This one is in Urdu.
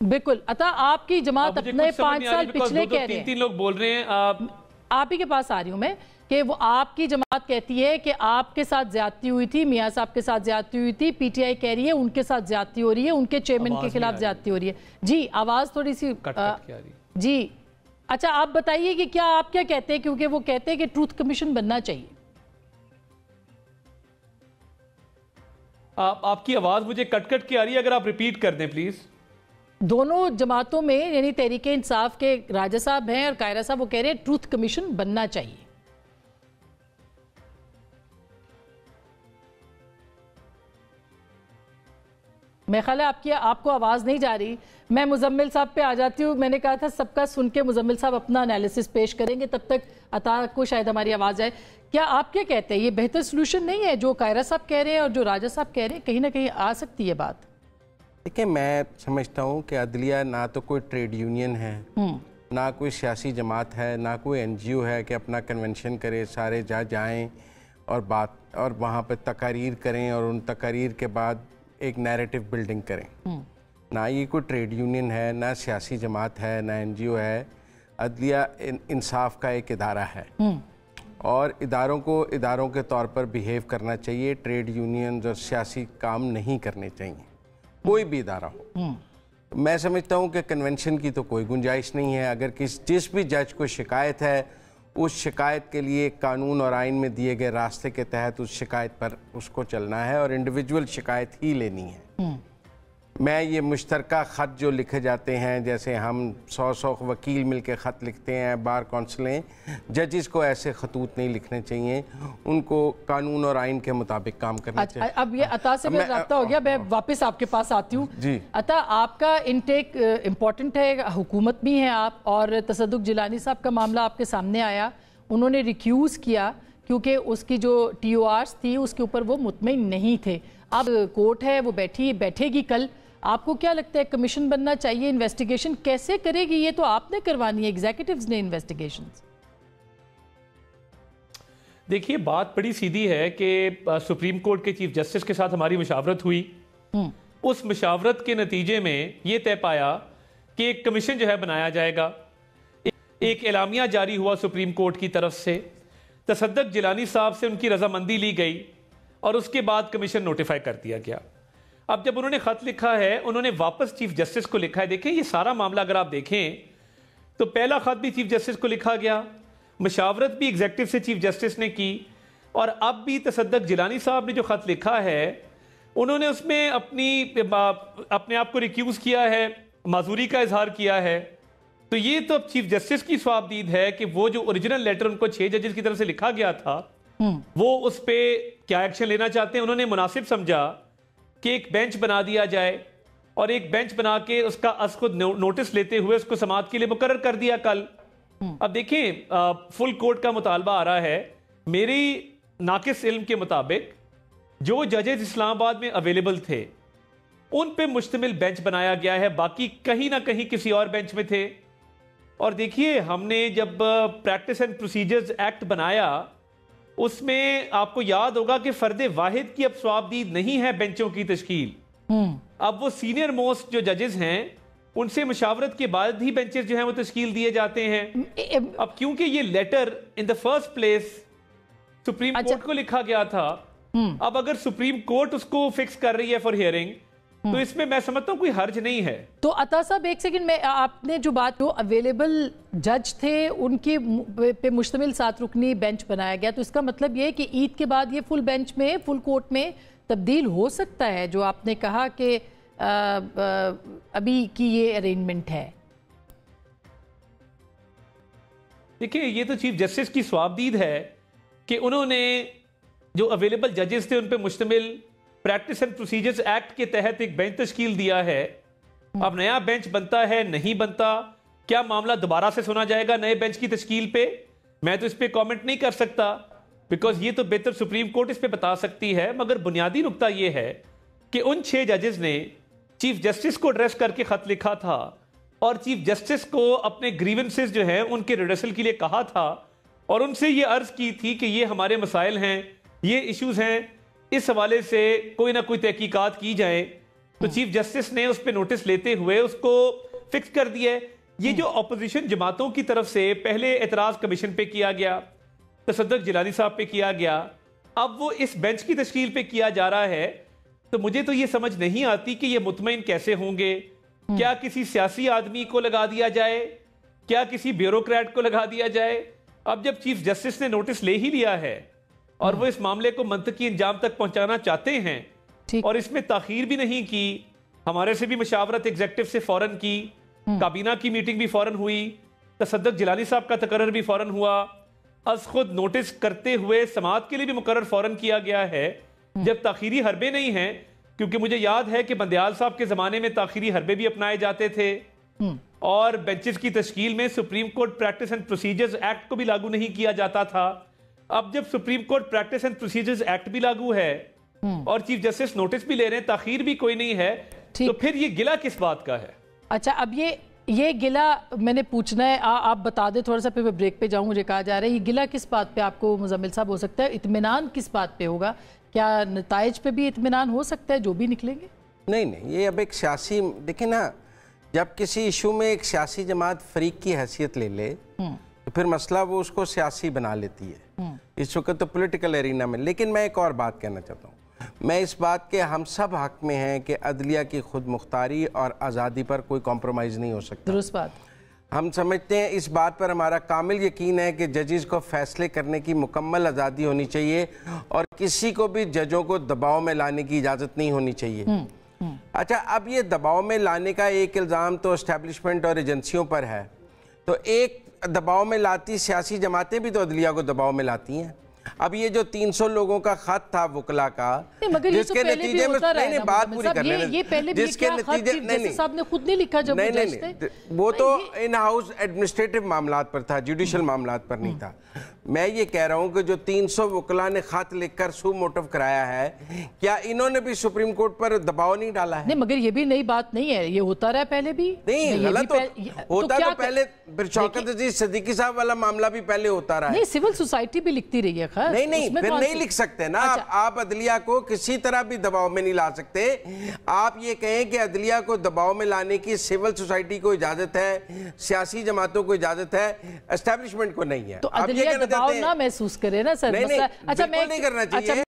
بالکل عطا آپ کی جماعت اپنے 5 سال پچھلے کہہ رہے ہیں، تین لوگ بول رہے ہیں، آپ ہی کے پاس آ رہی ہوں میں کہ وہ آپ کی جماعت کہتی ہے کہ آپ کے ساتھ زیادتی ہوئی تھی، میاں صاحب کے ساتھ زیادتی ہوئی تھی، پی ٹی آئی کہہ رہی ہے ان کے ساتھ زیادتی ہو رہی ہے، ان کے چیئرمین کے خلاف زیادتی ہو رہی ہے. جی آواز تھوڑی سی جی اچھا آپ بتائیے کہ کیا آپ کیا کہتے ہیں، کیونکہ وہ کہتے ہیں کہ ٹروتھ کمیشن بننا چاہیے. آپ کی آواز مجھے کٹ کٹ کے آ رہی ہے، اگر آپ ریپیٹ کر دیں پلیز. دونوں جماعتوں میں یعنی تحریک انصاف کے راجہ صاحب ہیں اور قاہرہ صاحب وہ کہہ رہے ہیں ٹروتھ کمیشن بننا چاہیے. میں خیال ہے آپ کو آواز نہیں جا رہی. میں مزمل صاحب پہ آ جاتی ہوں. میں نے کہا تھا سب کا سن کے مزمل صاحب اپنا انالیسس پیش کریں گے، تب تک عطا کو شاید ہماری آواز آئے. کیا آپ کیا کہتے ہیں، یہ بہتر سلوشن نہیں ہے جو قاہرہ صاحب کہہ رہے ہیں اور جو راجہ صاحب کہہ رہے ہیں؟ کہیں نہ کہیں آ سکتی ہے بات. دیکھیں میں سمجھتا ہوں کہ عدلیہ نہ تو کوئی ٹریڈ یونین ہے، نہ کوئی سیاسی جماعت ہے، نہ کوئی این جی او ہے کہ اپنا کنونشن کرے، سارے جائیں اور وہاں پہ تقاریر کریں اور ان تقاریر کے بعد ایک نیریٹو بلڈنگ کریں. نہ یہ کوئی ٹریڈ یونین ہے، نہ سیاسی جماعت ہے، نہ این جی او ہے. عدلیہ انصاف کا ایک ادارہ ہے اور اداروں کو اداروں کے طور پر بیہیو کرنا چاہیے. ٹریڈ یونینز اور سیاسی کام نہیں کرنے چاہیے، کوئی بھی ادارہ ہو. میں سمجھتا ہوں کہ کنونشن کی تو کوئی گنجائش نہیں ہے. اگر جس بھی جج کو شکایت ہے اس شکایت کے لیے قانون اور آئین میں دیے گئے راستے کے تحت اس شکایت پر اس کو چلنا ہے اور انڈیویجول شکایت ہی لینی ہے. میں یہ مشترکہ خط جو لکھے جاتے ہیں، جیسے ہم 100 وکیل مل کے خط لکھتے ہیں بار کونسلیں، ججز کو ایسے خطوط نہیں لکھنے چاہیے. ان کو قانون اور آئین کے مطابق کام کرنا چاہیے. اب یہ عطا سے میرا رابطہ ہو گیا، میں واپس آپ کے پاس آتی ہوں. جی عطا آپ کا انٹیک امپورٹنٹ ہے، حکومت بھی ہیں آپ، اور تصدق جیلانی صاحب کا معاملہ آپ کے سامنے آیا، انہوں نے ریکیوز کیا کیونکہ اس کی جو ٹی او آرز تھی اس کے اوپر وہ مطمئن نہیں تھے. اب کورٹ ہے وہ بیٹھے گی کل. آپ کو کیا لگتا ہے کمیشن بننا چاہیے؟ انویسٹیگیشن کیسے کرے گی؟ یہ تو آپ نے کروانی ہے، ایگزیکٹیوز نے انویسٹیگیشنز. دیکھیے بات بڑی سیدھی ہے کہ سپریم کورٹ کے چیف جسٹس کے ساتھ ہماری مشاورت ہوئی. اس مشاورت کے نتیجے میں یہ طے پایا کہ ایک کمیشن جو ہے بنایا جائے گا. ایک اعلامیہ جاری ہوا سپریم کورٹ کی طرف سے، تصدق جیلانی صاحب سے ان کی رضامندی لی گئی اور اس کے بعد کمیشن نوٹیفائی کر دیا گیا. اب جب انہوں نے خط لکھا ہے، انہوں نے واپس چیف جسٹس کو لکھا ہے. دیکھیں یہ سارا معاملہ اگر آپ دیکھیں تو پہلا خط بھی چیف جسٹس کو لکھا گیا، مشاورت بھی ایگزیکٹو سے چیف جسٹس نے کی، اور اب بھی تصدق جیلانی صاحب نے جو خط لکھا ہے انہوں نے اس میں اپنے آپ کو ریکیوز کیا ہے، معذوری کا اظہار کیا ہے. تو یہ تو اب چیف جسٹس کی صوابدید ہے کہ وہ جو اوریجنل لیٹر ان کو 6 ججز کی طرف سے لکھا گیا تھا وہ اس پہ کیا ایکشن لینا چاہتے ہیں. انہوں نے مناسب سمجھا کہ ایک بینچ بنا دیا جائے اور ایک بینچ بنا کے اس کا از خود نوٹس لیتے ہوئے اس کو سماعت کے لیے مقرر کر دیا کل. اب دیکھیں فل کورٹ کا مطالبہ آ رہا ہے. میری ناقص علم کے مطابق جو ججز اسلام آباد میں اویلیبل تھے ان پہ مشتمل بینچ بنایا گیا ہے، باقی کہیں نہ کہیں کسی اور بینچ میں تھے. اور دیکھیے ہم نے جب پریکٹس اینڈ پروسیجرز ایکٹ بنایا اس میں آپ کو یاد ہوگا کہ فرد واحد کی اب صوابدید نہیں ہے بینچوں کی تشکیل. اب وہ سینئر موسٹ جو ججز ہیں ان سے مشاورت کے بعد ہی بینچز جو ہیں وہ تشکیل دیے جاتے ہیں. اب کیونکہ یہ letter in the first place Supreme Court کو لکھا گیا تھا، اب اگر سپریم کورٹ اس کو فکس کر رہی ہے فار ہیئرنگ تو اس میں سمجھتا ہوں کوئی حرج نہیں ہے. تو عطا صاحب ایک سیکنڈ میں آپ نے جو بات جو اویلیبل جج تھے ان کی پہ مشتمل 7 رکنی بینچ بنایا گیا، تو اس کا مطلب یہ ہے کہ عید کے بعد یہ فل بینچ میں فل کورٹ میں تبدیل ہو سکتا ہے جو آپ نے کہا کہ ابھی کی یہ ارینجمنٹ ہے. دیکھیں یہ تو چیف جسٹس کی صوابدید ہے کہ انہوں نے جو اویلیبل ججز تھے ان پہ مشتمل پریکٹس اینڈ پروسیجرز ایکٹ کے تحت ایک بینچ تشکیل دیا ہے. اب نیا بینچ بنتا ہے نہیں بنتا، کیا معاملہ دوبارہ سے سنا جائے گا نئے بینچ کی تشکیل پہ؟ میں تو اس پہ کامنٹ نہیں کر سکتا بیکاز یہ تو بہتر سپریم کورٹ اس پہ بتا سکتی ہے. مگر بنیادی نقطہ یہ ہے کہ ان 6 ججز نے چیف جسٹس کو ایڈریس کر کے خط لکھا تھا اور چیف جسٹس کو اپنے گریونسز جو ہیں ان کے ریڈریسل کے لیے کہا تھا اور ان سے یہ عرض کی تھی کہ یہ ہمارے مسائل ہیں، یہ ایشوز ہیں، اس حوالے سے کوئی نہ کوئی تحقیقات کی جائیں. تو چیف جسٹس نے اس پہ نوٹس لیتے ہوئے اس کو فکس کر دیا ہے. یہ جو اپوزیشن جماعتوں کی طرف سے پہلے اعتراض کمیشن پہ کیا گیا, تصدق جیلانی صاحب پہ کیا گیا, اب وہ اس بینچ کی تشکیل پہ کیا جا رہا ہے, تو مجھے تو یہ سمجھ نہیں آتی کہ یہ مطمئن کیسے ہوں گے. کیا کسی سیاسی آدمی کو لگا دیا جائے, کیا کسی بیوروکریٹ کو لگا دیا جائے؟ اب جب چیف جسٹس نے نوٹس لے ہی لیا ہے اور وہ اس معاملے کو منطقی انجام تک پہنچانا چاہتے ہیں اور اس میں تاخیر بھی نہیں کی, ہمارے سے بھی مشاورت ایگزیکٹو سے فوراً کی, کابینہ کی میٹنگ بھی فوراً ہوئی, تصدق جیلانی صاحب کا تقرر بھی فوراً ہوا, از خود نوٹس کرتے ہوئے سماعت کے لیے بھی مقرر فوراً کیا گیا ہے. جب تاخیری حربے نہیں ہیں, کیونکہ مجھے یاد ہے کہ بندیال صاحب کے زمانے میں تاخیری حربے بھی اپنائے جاتے تھے اور بینچز کی تشکیل میں supreme court practice and procedures act کو بھی لاگو نہیں کیا جاتا تھا. اب جب supreme court practice and procedures act بھی لاگو ہے اور چیف جسٹس نوٹس بھی لے رہے ہیں, تاخیر بھی کوئی نہیں ہے, تو پھر یہ گلہ کس بات کا ہے؟ اچھا, اب یہ گلہ میں نے پوچھنا ہے, آپ بتا دیں تھوڑا سا, پھر میں بریک پہ جاؤں. مجھے کہا جا رہا ہے یہ گلہ کس بات پہ آپ کو مزمل صاحب ہو سکتا ہے, اطمینان کس بات پہ ہوگا؟ کیا نتائج پہ بھی اطمینان ہو سکتا ہے جو بھی نکلیں گے؟ نہیں, یہ اب ایک سیاسی, دیکھیں نا, جب کسی ایشو میں ایک سیاسی جماعت فریق کی حیثیت لے لے تو پھر مسئلہ وہ اس کو سیاسی بنا لیتی ہے. اس وقت تو پولیٹیکل ایرینا میں. لیکن میں ایک اور بات کہنا چاہتا ہوں, میں اس بات کے ہم سب حق میں ہیں کہ عدلیہ کی خود مختاری اور آزادی پر کوئی کمپرومائز نہیں ہو سکتا. درست بات. ہم سمجھتے ہیں, اس بات پر ہمارا کامل یقین ہے کہ ججز کو فیصلے کرنے کی مکمل آزادی ہونی چاہیے اور کسی کو بھی ججوں کو دباؤ میں لانے کی اجازت نہیں ہونی چاہیے. اچھا, اب یہ دباؤ میں لانے کا ایک الزام تو اسٹیبلشمنٹ اور ایجنسیوں پر ہے, تو ایک دباؤ میں لاتی سیاسی جماعتیں بھی تو عدلیہ کو دباؤ میں لاتی ہیں. اب یہ جو 300 لوگوں کا خط تھا وکلا کا, جس کے نتیجے میں نہیں بات پوری کر لینا, جس کے نتیجے نے خود نہیں لکھا, جب وہ تو ان ہاؤس ایڈمنسٹریٹو معاملات پر تھا, جوڈیشل معاملات پر نہیں تھا. میں یہ کہہ رہا ہوں کہ جو 300 وکلا نے خط لکھ کر سو موٹو کرایا ہے, کیا انہوں نے بھی سپریم کورٹ پر دباؤ نہیں ڈالا ہے؟ نہیں, مگر یہ بھی نئی بات نہیں ہے, یہ ہوتا رہا پہلے بھی. نہیں, غلط ہوتا تو پہلے شوکت عزیز صدیقی صاحب والا معاملہ بھی پہلے ہوتا رہا ہے. نہیں, سول سوسائٹی بھی لکھتی رہی ہے. خیر نہیں, پھر نہیں لکھ سکتے نا آپ عدلیہ کو کسی طرح بھی دباؤ میں نہیں لا سکتے. آپ یہ کہیں کہ عدلیہ کو دباؤ میں لانے کی سول سوسائٹی کو اجازت ہے, سیاسی جماعتوں کو اجازت ہے, اسٹیبلشمنٹ کو نہیں ہے. تو عدلیہ دباؤ نہ محسوس کرے نا سر. نہیں, بالکل نہیں کرنا چاہیے.